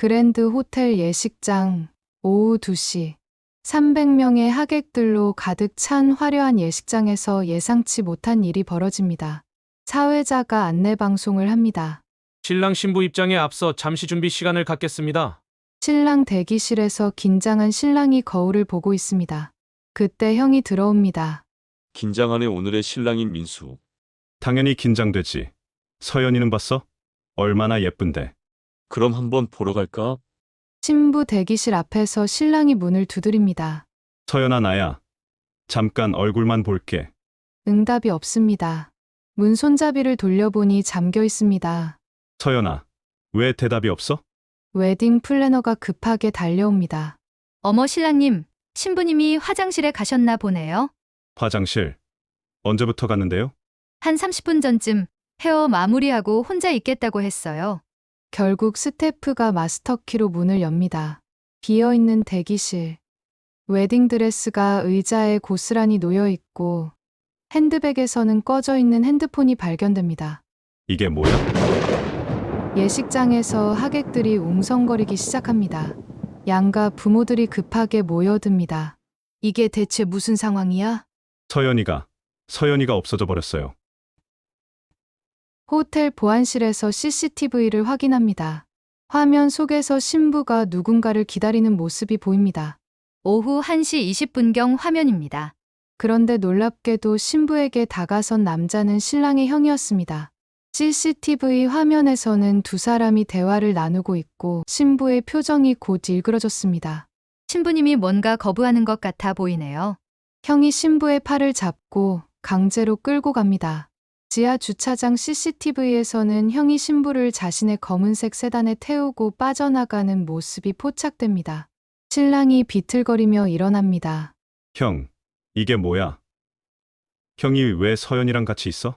그랜드 호텔 예식장, 오후 2시. 300명의 하객들로 가득 찬 화려한 예식장에서 예상치 못한 일이 벌어집니다. 사회자가 안내 방송을 합니다. 신랑 신부 입장에 앞서 잠시 준비 시간을 갖겠습니다. 신랑 대기실에서 긴장한 신랑이 거울을 보고 있습니다. 그때 형이 들어옵니다. 긴장하네 오늘의 신랑인 민수. 당연히 긴장되지. 서연이는 봤어? 얼마나 예쁜데. 그럼 한번 보러 갈까? 신부 대기실 앞에서 신랑이 문을 두드립니다. 서연아 나야. 잠깐 얼굴만 볼게. 응답이 없습니다. 문 손잡이를 돌려보니 잠겨 있습니다. 서연아, 왜 대답이 없어? 웨딩 플래너가 급하게 달려옵니다. 어머 신랑님, 신부님이 화장실에 가셨나 보네요. 화장실. 언제부터 갔는데요? 한 30분 전쯤 헤어 마무리하고 혼자 있겠다고 했어요. 결국 스태프가 마스터키로 문을 엽니다. 비어있는 대기실. 웨딩드레스가 의자에 고스란히 놓여 있고 핸드백에서는 꺼져 있는 핸드폰이 발견됩니다. 이게 뭐야? 예식장에서 하객들이 웅성거리기 시작합니다. 양가 부모들이 급하게 모여듭니다. 이게 대체 무슨 상황이야? 서연이가 없어져 버렸어요. 호텔 보안실에서 CCTV를 확인합니다. 화면 속에서 신부가 누군가를 기다리는 모습이 보입니다. 오후 1시 20분경 화면입니다. 그런데 놀랍게도 신부에게 다가선 남자는 신랑의 형이었습니다. CCTV 화면에서는 두 사람이 대화를 나누고 있고 신부의 표정이 곧 일그러졌습니다. 신부님이 뭔가 거부하는 것 같아 보이네요. 형이 신부의 팔을 잡고 강제로 끌고 갑니다. 지하 주차장 CCTV에서는 형이 신부를 자신의 검은색 세단에 태우고 빠져나가는 모습이 포착됩니다. 신랑이 비틀거리며 일어납니다. 형, 이게 뭐야? 형이 왜 서연이랑 같이 있어?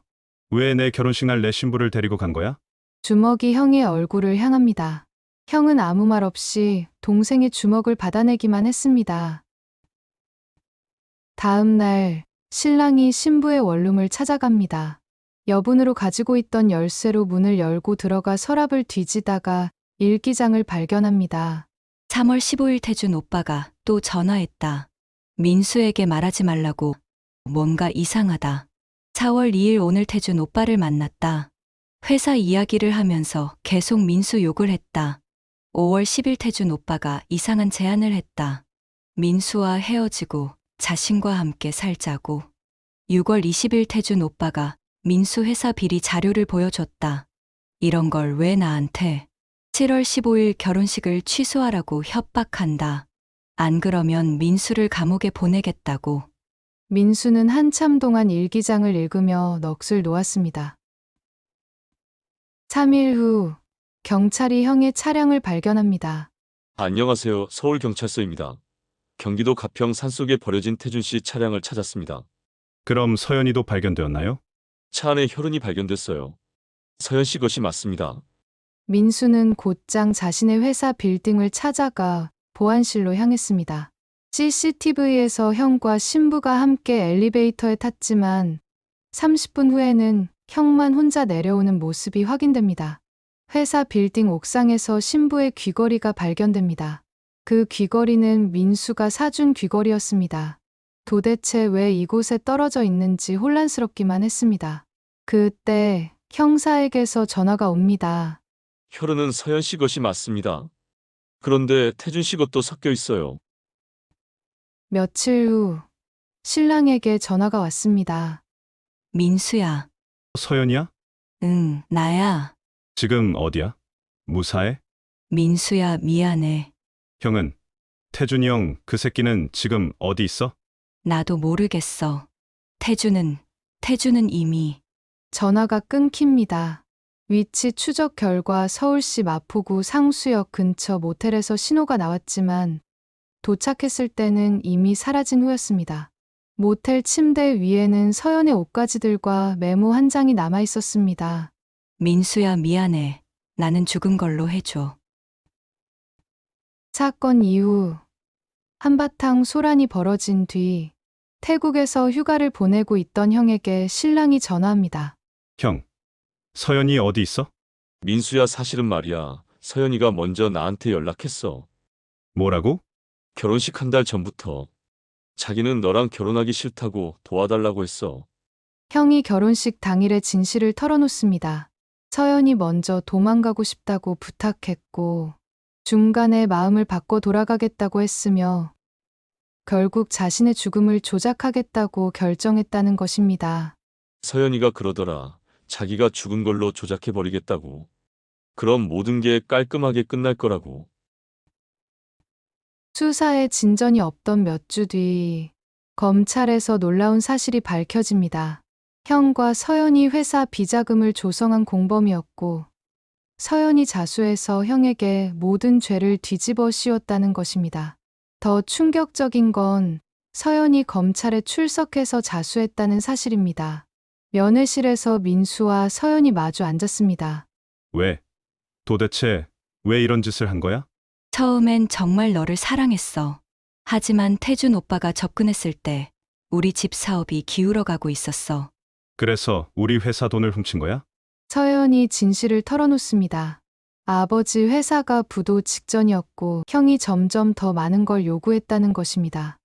왜 내 결혼식 날 내 신부를 데리고 간 거야? 주먹이 형의 얼굴을 향합니다. 형은 아무 말 없이 동생의 주먹을 받아내기만 했습니다. 다음 날 신랑이 신부의 원룸을 찾아갑니다. 여분으로 가지고 있던 열쇠로 문을 열고 들어가 서랍을 뒤지다가 일기장을 발견합니다. 3월 15일 태준 오빠가 또 전화했다. 민수에게 말하지 말라고. 뭔가 이상하다. 4월 2일 오늘 태준 오빠를 만났다. 회사 이야기를 하면서 계속 민수 욕을 했다. 5월 10일 태준 오빠가 이상한 제안을 했다. 민수와 헤어지고 자신과 함께 살자고. 6월 20일 태준 오빠가 민수 회사 비리 자료를 보여줬다. 이런 걸 왜 나한테? 7월 15일 결혼식을 취소하라고 협박한다. 안 그러면 민수를 감옥에 보내겠다고. 민수는 한참 동안 일기장을 읽으며 넋을 놓았습니다. 3일 후 경찰이 형의 차량을 발견합니다. 안녕하세요. 서울경찰서입니다. 경기도 가평 산속에 버려진 태준 씨 차량을 찾았습니다. 그럼 서연이도 발견되었나요? 차 안에 혈흔이 발견됐어요. 서연 씨 것이 맞습니다. 민수는 곧장 자신의 회사 빌딩을 찾아가 보안실로 향했습니다. CCTV에서 형과 신부가 함께 엘리베이터에 탔지만 30분 후에는 형만 혼자 내려오는 모습이 확인됩니다. 회사 빌딩 옥상에서 신부의 귀걸이가 발견됩니다. 그 귀걸이는 민수가 사준 귀걸이였습니다. 도대체 왜 이곳에 떨어져 있는지 혼란스럽기만 했습니다. 그때 형사에게서 전화가 옵니다. 혈흔은 서연 씨 것이 맞습니다. 그런데 태준 씨 것도 섞여 있어요. 며칠 후 신랑에게 전화가 왔습니다. 민수야. 서연이야? 응, 나야. 지금 어디야? 무사해? 민수야, 미안해. 형은? 태준이 형, 그 새끼는 지금 어디 있어? 나도 모르겠어. 태주는 이미. 전화가 끊깁니다. 위치 추적 결과 서울시 마포구 상수역 근처 모텔에서 신호가 나왔지만 도착했을 때는 이미 사라진 후였습니다. 모텔 침대 위에는 서연의 옷가지들과 메모 한 장이 남아 있었습니다. 민수야, 미안해. 나는 죽은 걸로 해줘. 사건 이후 한바탕 소란이 벌어진 뒤 태국에서 휴가를 보내고 있던 형에게 신랑이 전화합니다. 형, 서연이 어디 있어? 민수야 사실은 말이야. 서연이가 먼저 나한테 연락했어. 뭐라고? 결혼식 한 달 전부터. 자기는 너랑 결혼하기 싫다고 도와달라고 했어. 형이 결혼식 당일에 진실을 털어놓습니다. 서연이 먼저 도망가고 싶다고 부탁했고, 중간에 마음을 바꿔 돌아가겠다고 했으며, 결국 자신의 죽음을 조작하겠다고 결정했다는 것입니다. 서연이가 그러더라. 자기가 죽은 걸로 조작해버리겠다고. 그럼 모든 게 깔끔하게 끝날 거라고. 수사에 진전이 없던 몇 주 뒤, 검찰에서 놀라운 사실이 밝혀집니다. 형과 서연이 회사 비자금을 조성한 공범이었고, 서연이 자수해서 형에게 모든 죄를 뒤집어 씌웠다는 것입니다. 더 충격적인 건 서연이 검찰에 출석해서 자수했다는 사실입니다. 면회실에서 민수와 서연이 마주 앉았습니다. 왜? 도대체 왜 이런 짓을 한 거야? 처음엔 정말 너를 사랑했어. 하지만 태준 오빠가 접근했을 때 우리 집 사업이 기울어가고 있었어. 그래서 우리 회사 돈을 훔친 거야? 서연이 진실을 털어놓습니다. 아버지 회사가 부도 직전이었고 형이 점점 더 많은 걸 요구했다는 것입니다.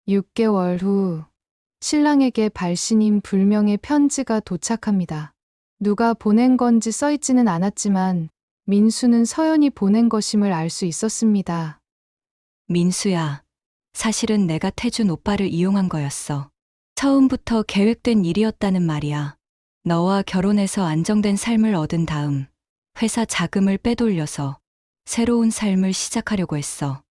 6개월 후 신랑에게 발신인 불명의 편지가 도착합니다. 누가 보낸 건지 써있지는 않았지만 민수는 서연이 보낸 것임을 알 수 있었습니다. 민수야, 사실은 내가 태준 오빠를 이용한 거였어. 처음부터 계획된 일이었다는 말이야. 너와 결혼해서 안정된 삶을 얻은 다음 회사 자금을 빼돌려서 새로운 삶을 시작하려고 했어.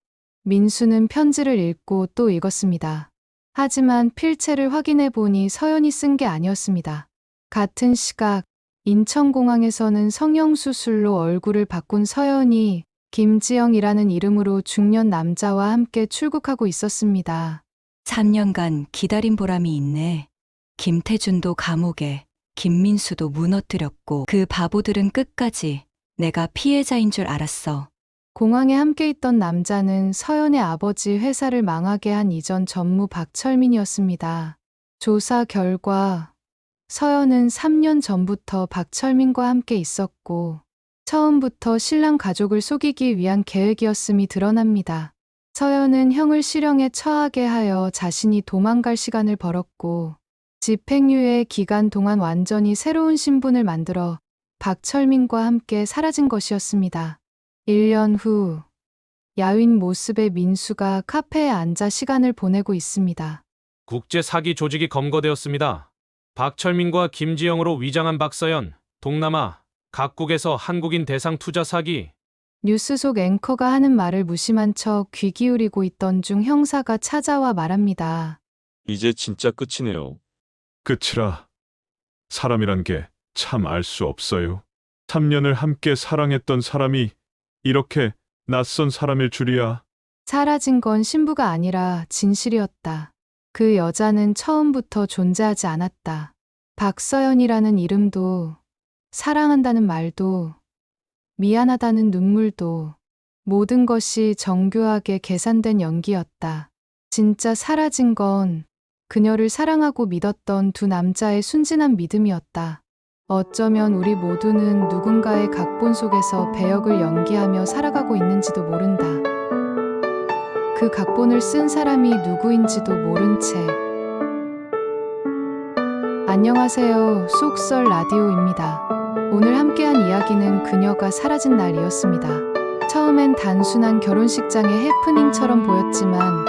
민수는 편지를 읽고 또 읽었습니다. 하지만 필체를 확인해 보니 서연이 쓴 게 아니었습니다. 같은 시각 인천공항에서는 성형수술로 얼굴을 바꾼 서연이 김지영이라는 이름으로 중년 남자와 함께 출국하고 있었습니다. 3년간 기다린 보람이 있네. 김태준도 감옥에, 김민수도 무너뜨렸고 그 바보들은 끝까지 내가 피해자인 줄 알았어. 공항에 함께 있던 남자는 서연의 아버지 회사를 망하게 한 이전 전무 박철민이었습니다. 조사 결과 서연은 3년 전부터 박철민과 함께 있었고 처음부터 신랑 가족을 속이기 위한 계획이었음이 드러납니다. 서연은 형을 실형에 처하게 하여 자신이 도망갈 시간을 벌었고 집행유예 기간 동안 완전히 새로운 신분을 만들어 박철민과 함께 사라진 것이었습니다. 1년 후 야윈 모습의 민수가 카페에 앉아 시간을 보내고 있습니다. 국제 사기 조직이 검거되었습니다. 박철민과 김지영으로 위장한 박서연, 동남아, 각국에서 한국인 대상 투자 사기. 뉴스 속 앵커가 하는 말을 무심한 척 귀 기울이고 있던 중 형사가 찾아와 말합니다. 이제 진짜 끝이네요. 끝이라. 사람이란 게 참 알 수 없어요. 3년을 함께 사랑했던 사람이 이렇게 낯선 사람일 줄이야. 사라진 건 신부가 아니라 진실이었다. 그 여자는 처음부터 존재하지 않았다. 박서연이라는 이름도, 사랑한다는 말도, 미안하다는 눈물도, 모든 것이 정교하게 계산된 연기였다. 진짜 사라진 건 그녀를 사랑하고 믿었던 두 남자의 순진한 믿음이었다. 어쩌면 우리 모두는 누군가의 각본 속에서 배역을 연기하며 살아가고 있는지도 모른다. 그 각본을 쓴 사람이 누구인지도 모른 채. 안녕하세요. 속설 라디오입니다. 오늘 함께한 이야기는 그녀가 사라진 날이었습니다. 처음엔 단순한 결혼식장의 해프닝처럼 보였지만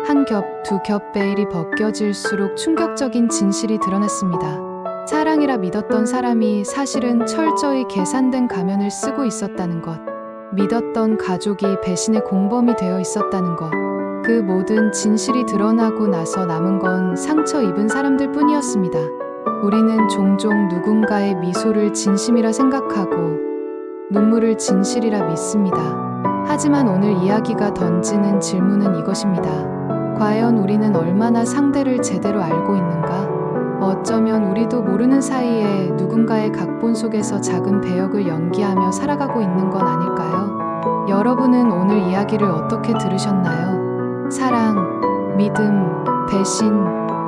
한 겹, 두 겹 베일이 벗겨질수록 충격적인 진실이 드러났습니다. 사랑이라 믿었던 사람이 사실은 철저히 계산된 가면을 쓰고 있었다는 것. 믿었던 가족이 배신의 공범이 되어 있었다는 것. 그 모든 진실이 드러나고 나서 남은 건 상처 입은 사람들 뿐이었습니다. 우리는 종종 누군가의 미소를 진심이라 생각하고 눈물을 진실이라 믿습니다. 하지만 오늘 이야기가 던지는 질문은 이것입니다. 과연 우리는 얼마나 상대를 제대로 알고 있는가? 어쩌면 우리도 모르는 사이에 누군가의 각본 속에서 작은 배역을 연기하며 살아가고 있는 건 아닐까요? 여러분은 오늘 이야기를 어떻게 들으셨나요? 사랑, 믿음, 배신,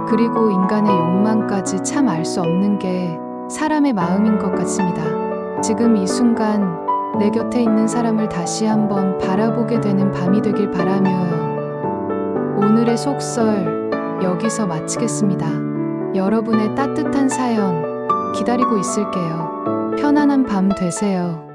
그리고 인간의 욕망까지 참 알 수 없는 게 사람의 마음인 것 같습니다. 지금 이 순간 내 곁에 있는 사람을 다시 한번 바라보게 되는 밤이 되길 바라며요. 오늘의 속설 여기서 마치겠습니다. 여러분의 따뜻한 사연 기다리고 있을게요. 편안한 밤 되세요.